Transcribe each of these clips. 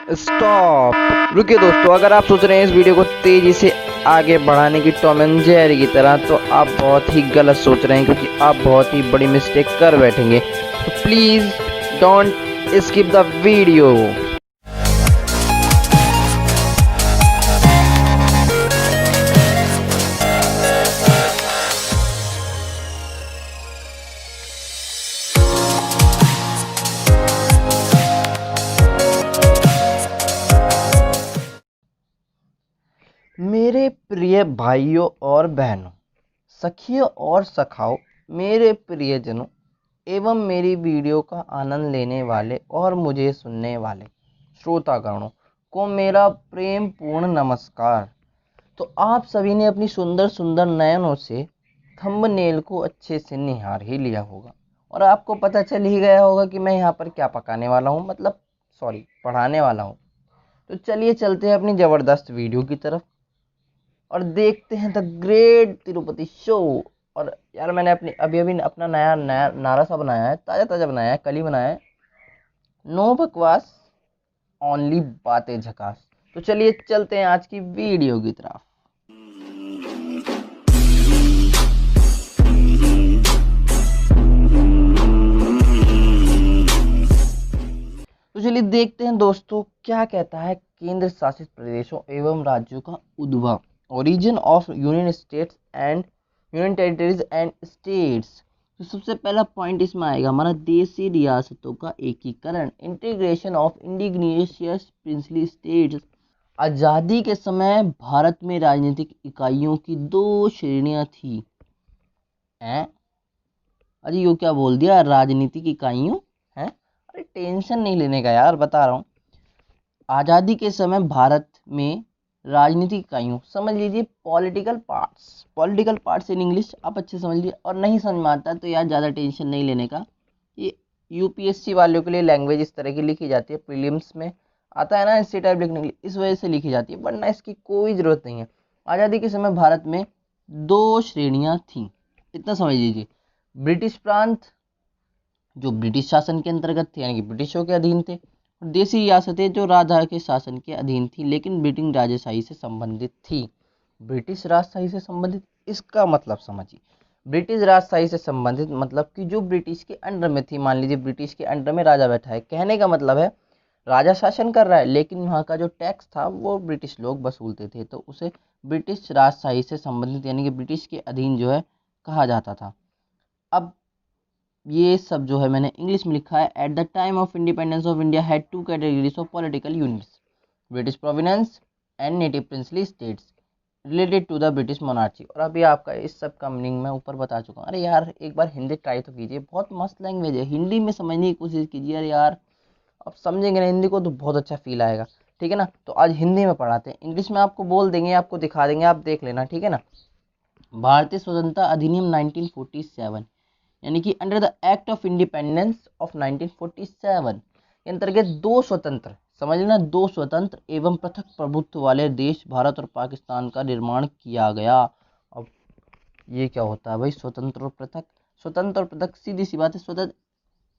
Stop, रुकिए दोस्तों। अगर आप सोच रहे हैं इस वीडियो को तेजी से आगे बढ़ाने की टॉम एंड जेरी की तरह, तो आप बहुत ही गलत सोच रहे हैं, क्योंकि आप बहुत ही बड़ी मिस्टेक कर बैठेंगे। तो please don't skip the video. मेरे प्रिय भाइयों और बहनों, सखियों और सखाओं, मेरे प्रियजनों एवं मेरी वीडियो का आनंद लेने वाले और मुझे सुनने वाले श्रोतागणों को मेरा प्रेम पूर्ण नमस्कार। तो आप सभी ने अपनी सुंदर सुंदर नयनों से थंबनेल को अच्छे से निहार ही लिया होगा और आपको पता चल ही गया होगा कि मैं यहाँ पर क्या पकाने वाला हूँ, मतलब सॉरी, पढ़ाने वाला हूँ। तो चलिए चलते हैं अपनी ज़बरदस्त वीडियो की तरफ और देखते हैं द ग्रेट तिरुपति शो। और यार मैंने अभी अभी अपना नया नया नारा सा बनाया है, ताज़ा ताज़ा बनाया है, कल ही बनाया है। नो बकवास, ओनली बातें झकास। तो चलिए चलते हैं आज की वीडियो की तरफ। तो चलिए देखते हैं दोस्तों, क्या कहता है केंद्र शासित प्रदेशों एवं राज्यों का उद्भव, origin of union states and union territories and states. तो सबसे पहला पॉइंट इसमें आएगा हमारा देशी रियासतों का एकीकरण, इंटीग्रेशन ऑफ इंडिग्नेशियस प्रिंसली स्टेट्स। आज़ादी के समय भारत में राजनीतिक इकाइयों की दो श्रेणियां थी। हैं? अरे यो क्या बोल दिया, राजनीतिक इकाइयों? हैं? अरे टेंशन नहीं लेने का यार, बता रहा हूँ। आज़ादी के समय भारत में राजनीतिक इकाइयों, समझ लीजिए political parts. Political parts in English आप अच्छे समझ लीजिए, और नहीं समझ में आता तो यार ज़्यादा टेंशन नहीं लेने का। ये यूपीएससी वालों के लिए लैंग्वेज इस तरह की लिखी जाती है, प्रीलिम्स में आता है ना ऐसे टाइप लिखने के लिए, इस वजह से लिखी जाती है, वरना इसकी कोई ज़रूरत नहीं है। आज़ादी के समय भारत में दो श्रेणियाँ थीं, इतना समझ लीजिए। ब्रिटिश प्रांत जो ब्रिटिश शासन के अंतर्गत थे, यानी कि ब्रिटिशों के अधीन थे, और देशी रियासतें जो राजा के शासन के अधीन थी, लेकिन ब्रिटिश राजशाही से संबंधित थी। ब्रिटिश राजशाही से संबंधित, इसका मतलब समझिए। ब्रिटिश राजशाही से संबंधित मतलब कि जो ब्रिटिश के अंडर में थी। मान लीजिए ब्रिटिश के अंडर में राजा बैठा है, कहने का मतलब है राजा शासन कर रहा है, लेकिन वहाँ का जो टैक्स था वो ब्रिटिश लोग वसूलते थे, तो उसे ब्रिटिश राजशाही से संबंधित यानी कि ब्रिटिश के अधीन जो है कहा जाता था। अब ये सब जो है मैंने इंग्लिश में लिखा है। At the time of independence of India had two categories of political units, British provinces and native princely states related to the British monarchy. और अभी आपका इस सब का मीनिंग मैं ऊपर बता चुका हूँ। अरे यार एक बार हिंदी ट्राई तो कीजिए, बहुत मस्त लैंग्वेज है, हिंदी में समझने की कोशिश कीजिए। अरे यार आप समझेंगे ना हिंदी को तो बहुत अच्छा फील आएगा, ठीक है ना। तो आज हिंदी में पढ़ाते हैं, इंग्लिश में आपको बोल देंगे, आपको दिखा देंगे, आप देख लेना, ठीक है ना। भारतीय स्वतंत्रता अधिनियम 1947, यानी कि under the act of independence of 1947 के अंतर्गत दो स्वतंत्र, समझ लेना, दो स्वतंत्र एवं पृथक प्रभुत्व वाले देश भारत और पाकिस्तान का निर्माण किया गया। अब ये क्या होता है भाई, स्वतंत्र और पृथक? स्वतंत्र और पृथक सीधी सी बात है। स्वतंत्र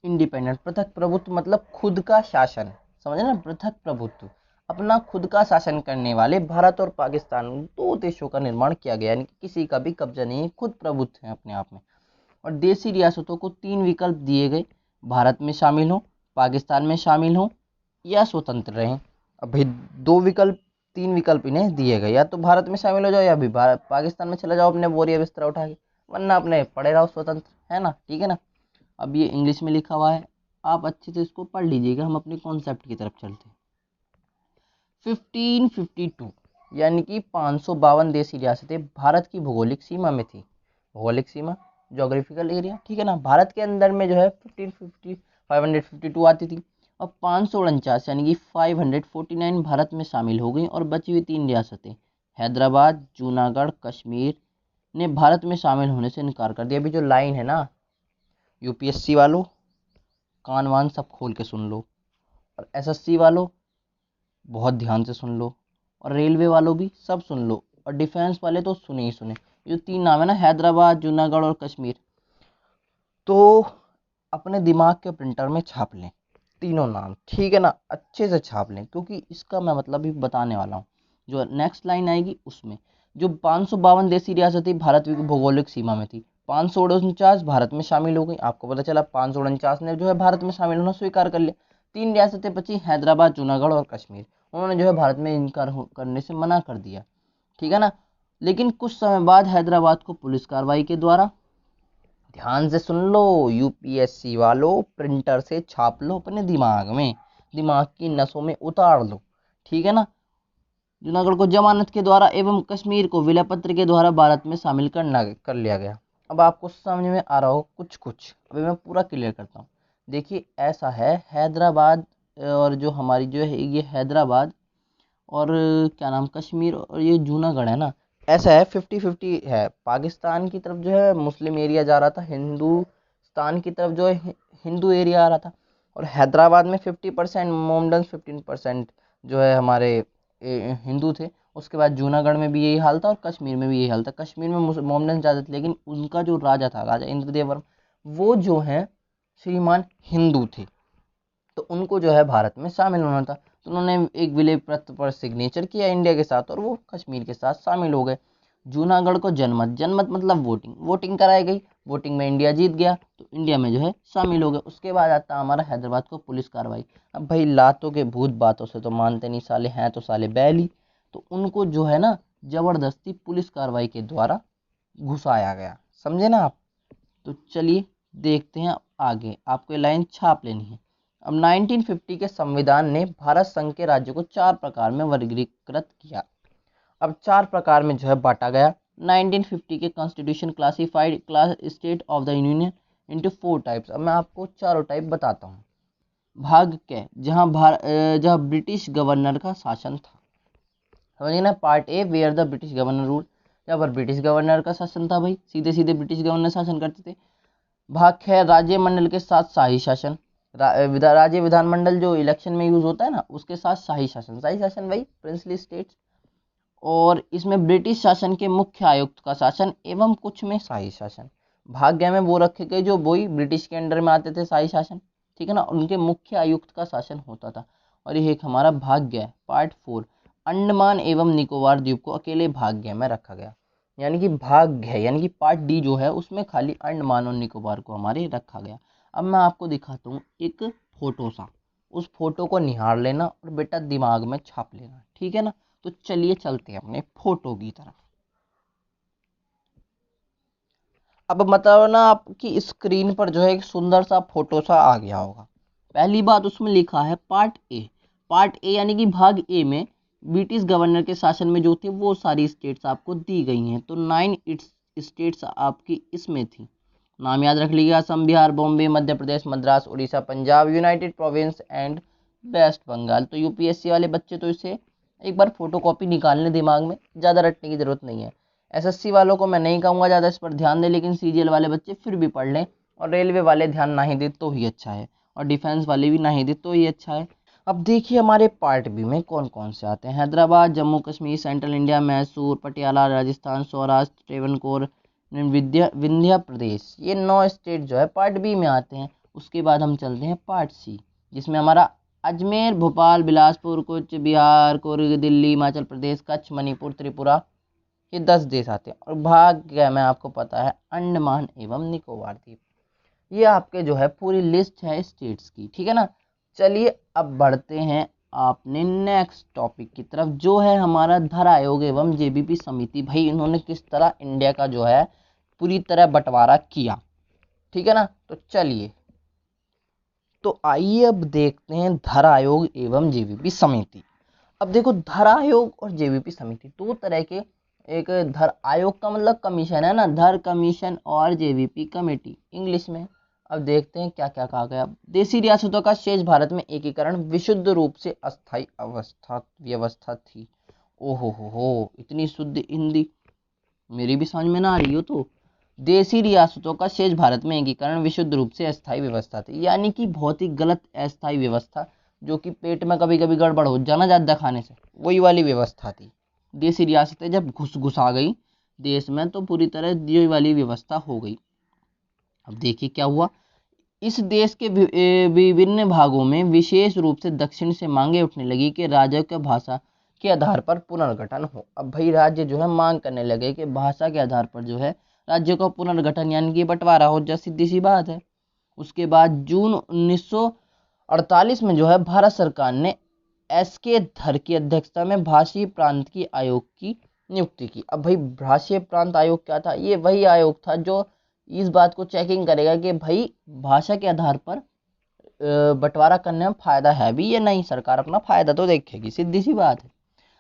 इंडिपेंडेंट, पृथक प्रभुत्व मतलब खुद का शासन, समझे ना। पृथक प्रभुत्व अपना खुद का शासन करने वाले भारत और पाकिस्तान, दो देशों का निर्माण किया गया, यानी कि किसी का भी कब्जा नहीं है, खुद प्रभुत्व है अपने आप में। और देशी रियासतों को तीन विकल्प दिए गए, भारत में शामिल हो, पाकिस्तान में शामिल हो, या स्वतंत्र रहें। अब भाई दो विकल्प, तीन विकल्प इन्हें दिए गए, या तो भारत में शामिल हो जाओ या भी पाकिस्तान में चले जाओ अपने बोरिया बिस्तर उठा के, वरना अपने पड़े रहो स्वतंत्र, है ना, ठीक है ना। अब ये इंग्लिश में लिखा हुआ है, आप अच्छे से इसको पढ़ लीजिएगा। हम अपने कॉन्सेप्ट की तरफ चलते हैं। 1552 यानी कि 552 देशी रियासतें भारत की भौगोलिक सीमा में थी। भौगोलिक सीमा, जोग्राफिकल एरिया, ठीक है ना। भारत के अंदर में जो है 552 आती थी, और 549 यानी कि 549 भारत में शामिल हो गई, और बची हुई तीन रियासतें हैदराबाद, जूनागढ़, कश्मीर ने भारत में शामिल होने से इनकार कर दिया। अभी जो लाइन है ना, यूपीएससी वालों कान वान सब खोल के सुन लो, और एसएससी वालों बहुत ध्यान से सुन लो, और रेलवे वालों भी सब सुन लो, और डिफेंस वाले तो सुने ही सुने। ये जो तीन नाम है ना, हैदराबाद, जूनागढ़ और कश्मीर, तो अपने दिमाग के प्रिंटर में छाप लें। तीनों नाम, ठीक है ना, अच्छे से छाप लें क्योंकि इसका मैं मतलब भी बताने वाला हूँ। जो नेक्स्ट लाइन आएगी उसमें जो 552 देशी रियासतें भारत की भौगोलिक सीमा में थी, 549 भारत में शामिल हो गई। आपको पता चला 549 ने जो है भारत में शामिल होना स्वीकार कर लिया। 3 रियासतें बची, हैदराबाद, जूनागढ़ और कश्मीर, उन्होंने जो है भारत में इनकार करने से मना कर दिया, ठीक है ना। लेकिन कुछ समय बाद हैदराबाद को पुलिस कार्रवाई के द्वारा, ध्यान से सुन लो यूपीएससी वालों, प्रिंटर से छाप लो अपने दिमाग में, दिमाग की नसों में उतार लो, ठीक है ना। जूनागढ़ को जमानत के द्वारा एवं कश्मीर को विलय पत्र के द्वारा भारत में शामिल कर लिया गया। अब आपको समझ में आ रहा हो कुछ कुछ, अभी मैं पूरा क्लियर करता हूँ। देखिए ऐसा है, हैदराबाद और जो हमारी जो है ये हैदराबाद और क्या नाम कश्मीर और ये जूनागढ़ है ना, ऐसा है 50-50 है। पाकिस्तान की तरफ जो है मुस्लिम एरिया जा रहा था, हिंदुस्तान की तरफ जो है हिंदू एरिया आ रहा था। और हैदराबाद में 50% मोमडन्स, 15% जो है हमारे हिंदू थे। उसके बाद जूनागढ़ में भी यही हाल था और कश्मीर में भी यही हाल था। कश्मीर में मोमडन्स ज़्यादा थे, लेकिन उनका जो राजा था, राजा इंद्रदेव वर्मा, वो जो है श्रीमान हिंदू थे, तो उनको जो है भारत में शामिल होना था। तो उन्होंने एक विलय पत्र पर सिग्नेचर किया इंडिया के साथ और वो कश्मीर के साथ शामिल हो गए। जूनागढ़ को जनमत, जनमत मतलब वोटिंग, वोटिंग कराई गई, वोटिंग में इंडिया जीत गया तो इंडिया में जो है शामिल हो गए। उसके बाद आता हमारा हैदराबाद को पुलिस कार्रवाई। अब भाई लातों के भूत बातों से तो मानते नहीं, साले हैं तो साले बैली, तो उनको जो है ना जबरदस्ती पुलिस कार्रवाई के द्वारा घुसाया गया, समझे ना आप। तो चलिए देखते हैं आगे, आपको ये लाइन छाप लेनी है। अब 1950 के संविधान ने भारत संघ के राज्यों को 4 प्रकार में वर्गीकृत किया। अब 4 प्रकार में जो है बांटा गया। 1950 के constitution classified class state of the union into 4 types. अब मैं आपको चारों टाइप बताता हूँ। भाग के जहाँ ब्रिटिश गवर्नर का शासन था, समझिए ना। Part A where the British governor rule, यहाँ पर ब्रिटिश गवर्नर का शासन था भाई, सीधे सीधे ब्रिटिश गवर्नर शासन करते थे। भाग है राज्य मंडल के साथ शाही शासन, राज्य विधानमंडल जो इलेक्शन में यूज होता है ना उसके साथ शाही शासन, शाही शासन भाई प्रिंसली स्टेट्स। और इसमें ब्रिटिश शासन के मुख्य आयुक्त का शासन एवं कुछ में शाही शासन। भाग्य में वो रखे गए जो वही ब्रिटिश के अंडर में आते थे शाही शासन, ठीक है ना, उनके मुख्य आयुक्त का शासन होता था। और ये एक हमारा भाग्य है। पार्ट 4 अंडमान एवं निकोबार द्वीप को अकेले भाग्य में रखा गया, यानी कि भाग्य है, यानी कि पार्ट डी जो है उसमें खाली अंडमान और निकोबार को हमारे रखा गया। अब मैं आपको दिखाता हूँ एक फोटो सा, उस फोटो को निहार लेना और बेटा दिमाग में छाप लेना, ठीक है ना। तो चलिए चलते हैं अपने फोटो की तरफ। अब मतलब ना आपकी स्क्रीन पर जो है एक सुंदर सा फोटो सा आ गया होगा। पहली बात उसमें लिखा है पार्ट ए। पार्ट ए यानी कि भाग ए में ब्रिटिश गवर्नर के शासन में जो थे वो सारी स्टेट्स आपको दी गई हैं। तो 9 स्टेट्स आपकी इसमें थी, नाम याद रख लीजिएगा। Assam, Bihar, Bombay, Madhya Pradesh, Madras, Orissa, Punjab, united province and west Bengal. तो यूपीएससी वाले बच्चे तो इसे एक बार फोटोकॉपी निकाल लें, दिमाग में ज़्यादा रटने की जरूरत नहीं है। एसएससी वालों को मैं नहीं कहूँगा ज़्यादा इस पर ध्यान दें, लेकिन सीजीएल वाले बच्चे फिर भी पढ़ लें, और रेलवे वाले ध्यान ना ही दे तो ही अच्छा है, और डिफेंस वाले भी ना ही दे तो ही अच्छा है। अब देखिए हमारे पार्ट बी में कौन कौन से आते हैं। हैदराबाद, जम्मू कश्मीर, सेंट्रल इंडिया, मैसूर, पटियाला, राजस्थान, सौराष्ट्र, ट्रेवनकोर, विंध्य प्रदेश, ये 9 स्टेट जो है पार्ट बी में आते हैं। उसके बाद हम चलते हैं पार्ट सी, जिसमें हमारा अजमेर, भोपाल, बिलासपुर, कूच बिहार, कुर्ग, दिल्ली, हिमाचल प्रदेश, कच्छ, मणिपुर, त्रिपुरा, ये 10 देश आते हैं। और भाग्य में आपको पता है अंडमान एवं निकोबार द्वीप। ये आपके जो है पूरी लिस्ट है स्टेट्स की, ठीक है ना। चलिए अब बढ़ते हैं आपने नेक्स्ट टॉपिक की तरफ, जो है हमारा धर आयोग एवं जेबीपी समिति। भाई इन्होंने किस तरह इंडिया का जो है पूरी तरह बंटवारा किया, ठीक है ना। तो चलिए, तो आइए अब देखते हैं धर आयोग एवं जेबीपी समिति। अब देखो धर आयोग और जेबीपी समिति दो तरह के, एक धर आयोग का मतलब कमीशन है ना, धर कमीशन, और जेबीपी कमेटी इंग्लिश में। अब देखते हैं क्या क्या कहा गया। देशी रियासतों का शेष भारत में एकीकरण विशुद्ध रूप से अस्थायी व्यवस्था थी। ओहो हो, इतनी शुद्ध हिंदी मेरी भी समझ में ना आ रही हो तो। देशी रियासतों का शेष भारत में एकीकरण विशुद्ध रूप से अस्थायी व्यवस्था थी, यानी कि बहुत ही गलत अस्थायी व्यवस्था, जो कि पेट में कभी कभी गड़बड़ हो जाना ज़्यादा खाने से, वही वाली व्यवस्था थी। देशी रियासतें जब घुस आ गई देश में तो पूरी तरह ये वाली व्यवस्था हो गई। अब देखिए क्या हुआ। इस देश के विभिन्न भागों में विशेष रूप से दक्षिण से मांगे उठने लगी कि राज्य के भाषा के आधार पर पुनर्गठन हो। अब भाई राज्य जो है मांग करने लगे कि भाषा के आधार पर जो है राज्यों का पुनर्गठन यानी कि बंटवारा हो, जैसी सीधी सी बात है। उसके बाद जून 1948 में जो है भारत सरकार ने एस.के. धर की अध्यक्षता में भाषी प्रांत की आयोग की नियुक्ति की। अब भाई भाषीय प्रांत आयोग क्या था? ये वही आयोग था जो इस बात को चेकिंग करेगा कि भाई भाषा के आधार पर बंटवारा करने में फायदा है भी या नहीं। सरकार अपना फायदा तो देखेगी, सीधी सी बात है।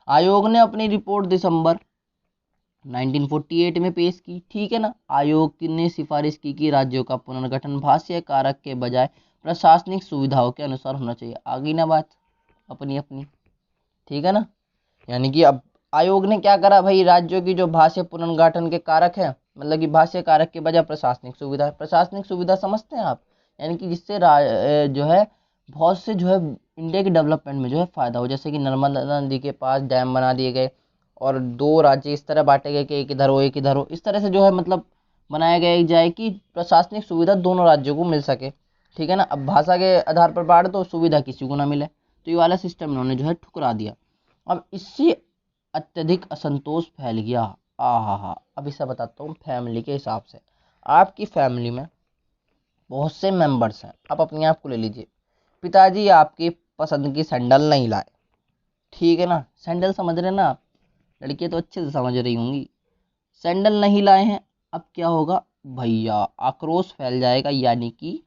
आयोग ने अपनी रिपोर्ट दिसंबर 1948 में पेश की, ठीक है ना। आयोग ने सिफारिश की कि राज्यों का पुनर्गठन भाषीय कारक के बजाय प्रशासनिक सुविधाओं के अनुसार होना चाहिए। आगे ना बात अपनी अपनी, ठीक है ना। यानी कि अब आयोग ने क्या करा भाई, राज्यों की जो भाषा पुनर्गठन के कारक है, मतलब कि भाषा कारक के बजाय प्रशासनिक सुविधा समझते हैं आप, यानी कि जिससे जो है बहुत से जो है इंडिया के डेवलपमेंट में जो है फायदा हो। जैसे कि नर्मदा नदी के पास डैम बना दिए गए और 2 राज्य इस तरह बांटे गए कि एक इधर हो एक इधर हो, इस तरह से जो है मतलब बनाया गया जाए कि प्रशासनिक सुविधा दोनों राज्यों को मिल सके, ठीक है ना। अब भाषा के आधार पर बांट दो, सुविधा किसी को ना मिले, तो ये वाला सिस्टम इन्होंने जो है ठुकरा दिया। अब इससे अत्यधिक असंतोष फैल गया। आहा, अब इसे बताता हूँ फैमिली के हिसाब से। आपकी फैमिली में बहुत से मेंबर्स हैं, आप अपने आप को ले लीजिए। पिताजी आपकी पसंद की सैंडल नहीं लाए, ठीक है ना। सैंडल समझ रहे ना आप, लड़कियां तो अच्छे से समझ रही होंगी। सैंडल नहीं लाए हैं, अब क्या होगा भैया, आक्रोश फैल जाएगा, यानी कि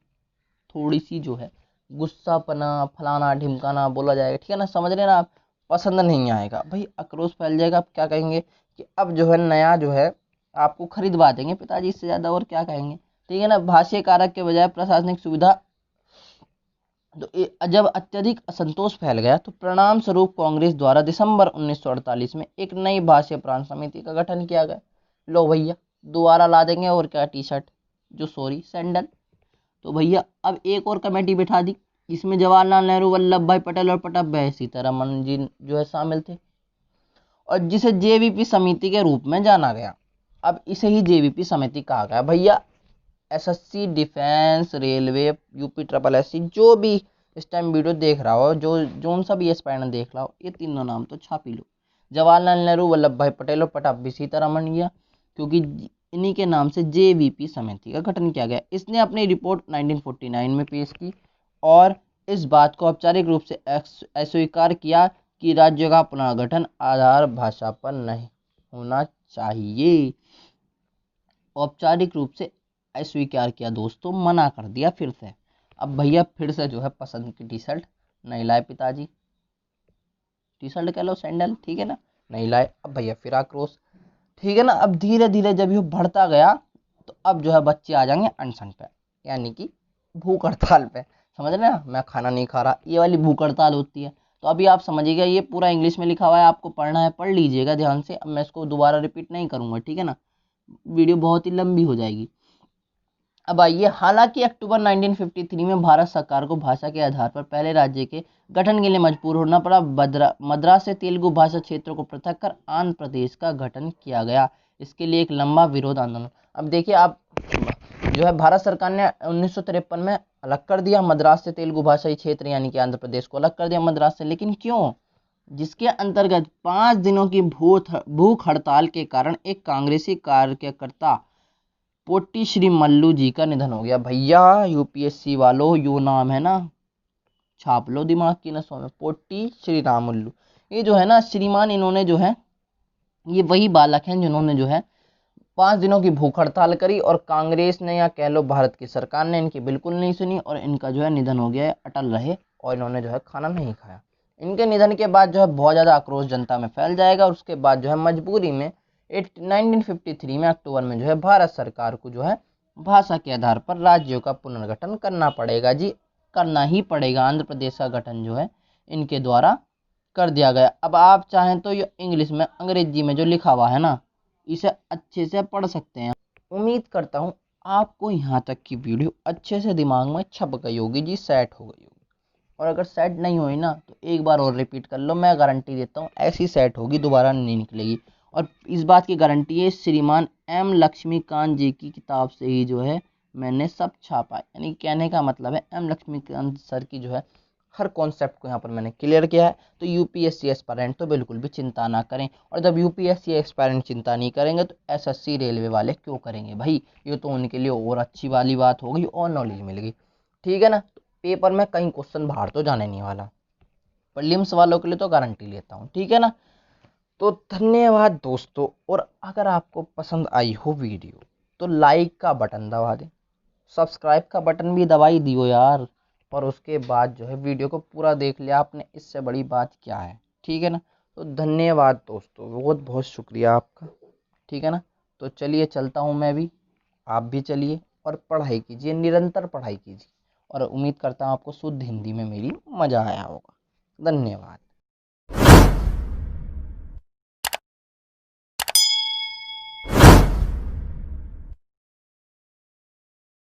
थोड़ी सी जो है गुस्सापना फलाना ढिमकाना बोला जाएगा, ठीक है ना, समझ रहे ना आप। पसंद नहीं आएगा भाई, आक्रोश फैल जाएगा। आप क्या कहेंगे कि अब जो है नया जो है आपको खरीदवा देंगे पिताजी, इससे ज़्यादा और क्या कहेंगे, ठीक है ना। भाषीय कारक के बजाय प्रशासनिक सुविधा। तो जब अत्यधिक असंतोष फैल गया तो परिणाम स्वरूप कांग्रेस द्वारा दिसंबर 1948 में एक नई भाषीय प्रांत समिति का गठन किया गया। लो भैया दोबारा ला देंगे, और क्या, टी शर्ट सैंडल। तो भैया अब एक और कमेटी बिठा दी, इसमें जवाहरलाल नेहरू, वल्लभ भाई पटेल और पट्टाभी सीतारमण जी जो है शामिल थे, और जिसे जेवीपी समिति के रूप में जाना गया। अब इसे ही जेवीपी समिति कहा गया। भैया SSC, defence, railway, UP triple SC, जो भी इस टाइम वीडियो देख रहा हो, जो सा भी एस्पायरेंट देख रहा हो, ये तीनों नाम तो छाप ही लो। जवाहरलाल नेहरू, वल्लभ भाई पटेल और पट्टाभी सीतारमण गया, क्योंकि इन्हीं के नाम से जेवीपी समिति का गठन किया गया। इसने अपनी रिपोर्ट 1949 में पेश की और इस बात को औपचारिक रूप से अस्वीकार किया कि राज्य का पुनर्गठन आधार भाषा पर नहीं होना चाहिए। औपचारिक रूप से अस्वीकार किया दोस्तों, मना कर दिया फिर से। अब भैया फिर से जो है पसंद की टी शर्ट नहीं लाए पिताजी, टी शर्ट कह लो सैंडल, ठीक है ना, नहीं लाए। अब भैया फिर आक्रोश, ठीक है ना। अब धीरे धीरे जब ये बढ़ता गया तो अब जो है बच्चे आ जाएंगे अनशन पे, यानी कि भूख हड़ताल पे, समझ रहे ना, मैं खाना नहीं खा रहा, ये वाली भूख हड़ताल होती है। तो अभी आप समझिएगा, ये पूरा इंग्लिश में लिखा हुआ है, आपको पढ़ना है पढ़ लीजिएगा ध्यान से। अब मैं इसको दोबारा रिपीट नहीं करूंगा, ठीक है ना, वीडियो बहुत ही लंबी हो जाएगी। अब आइए, हालांकि अक्टूबर 1953 में भारत सरकार को भाषा के आधार पर पहले राज्य के गठन के लिए मजबूर होना पड़ा। मद्रास से तेलुगु भाषा क्षेत्र को पृथक कर आंध्र प्रदेश का गठन किया गया। इसके लिए एक लंबा विरोध आंदोलन। अब देखिए आप, जो है भारत सरकार ने 1953 में अलग कर दिया मद्रास से तेलुगु भाषाई क्षेत्र, यानी कि आंध्र प्रदेश को अलग कर दिया मद्रास से, लेकिन क्यों? जिसके अंतर्गत 5 दिनों की भूख हड़ताल के कारण एक कांग्रेसी कार्यकर्ता पोट्टी श्री मल्लू जी का निधन हो गया। भैया यूपीएससी वालों, यो नाम है ना, छाप लो दिमाग की नसों में, पोट्टी श्री रामुल्लू। ये जो है ना श्रीमान, इन्होंने जो है, ये वही बालक हैं जिन्होंने जो है 5 दिनों की भूख हड़ताल करी, और कांग्रेस ने या कह लो भारत की सरकार ने इनकी बिल्कुल नहीं सुनी, और इनका जो है निधन हो गया है, अटल रहे और इन्होंने जो है खाना नहीं खाया। इनके निधन के बाद जो है बहुत ज़्यादा आक्रोश जनता में फैल जाएगा, और उसके बाद जो है मजबूरी में 1953 में अक्टूबर में जो है भारत सरकार को जो है भाषा के आधार पर राज्यों का पुनर्गठन करना पड़ेगा जी, करना ही पड़ेगा। आंध्र प्रदेश का गठन जो है इनके द्वारा कर दिया गया। अब आप चाहें तो ये इंग्लिश में, अंग्रेजी में जो लिखा हुआ है ना, इसे अच्छे से पढ़ सकते हैं। उम्मीद करता हूँ आपको यहाँ तक की वीडियो अच्छे से दिमाग में छप गई होगी जी, सेट हो गई होगी। और अगर सेट नहीं हुई ना तो एक बार और रिपीट कर लो, मैं गारंटी देता हूँ ऐसी सेट होगी, दोबारा नहीं निकलेगी। और इस बात की गारंटी है श्रीमान एम लक्ष्मीकांत जी की किताब से ही जो है मैंने सब छापा। यानी कहने का मतलब है एम लक्ष्मीकांत सर की जो है हर कॉन्सेप्ट को यहाँ पर मैंने क्लियर किया है। तो यूपीएससी एस्पायरेंट तो बिल्कुल भी चिंता ना करें, और जब यूपीएससी एस्पायरेंट चिंता नहीं करेंगे तो एसएससी रेलवे वाले क्यों करेंगे भाई। ये तो उनके लिए और अच्छी वाली बात होगी और नॉलेज मिल गई, ठीक है ना। तो पेपर में कहीं क्वेश्चन बाहर तो जाने नहीं वाला, प्रीलिम्स वालों के लिए तो गारंटी लेता हूँ, ठीक है ना। तो धन्यवाद दोस्तों, और अगर आपको पसंद आई हो वीडियो तो लाइक का बटन दबा दें, सब्सक्राइब का बटन भी दबा ही दियो यार, और उसके बाद जो है वीडियो को पूरा देख लिया आपने, इससे बड़ी बात क्या है, ठीक है ना। तो धन्यवाद दोस्तों, बहुत बहुत शुक्रिया आपका, ठीक है ना। तो चलिए चलता हूँ मैं भी, आप भी चलिए और पढ़ाई कीजिए, निरंतर पढ़ाई कीजिए, और उम्मीद करता हूँ आपको शुद्ध हिंदी में मेरी मज़ा आया होगा। धन्यवाद।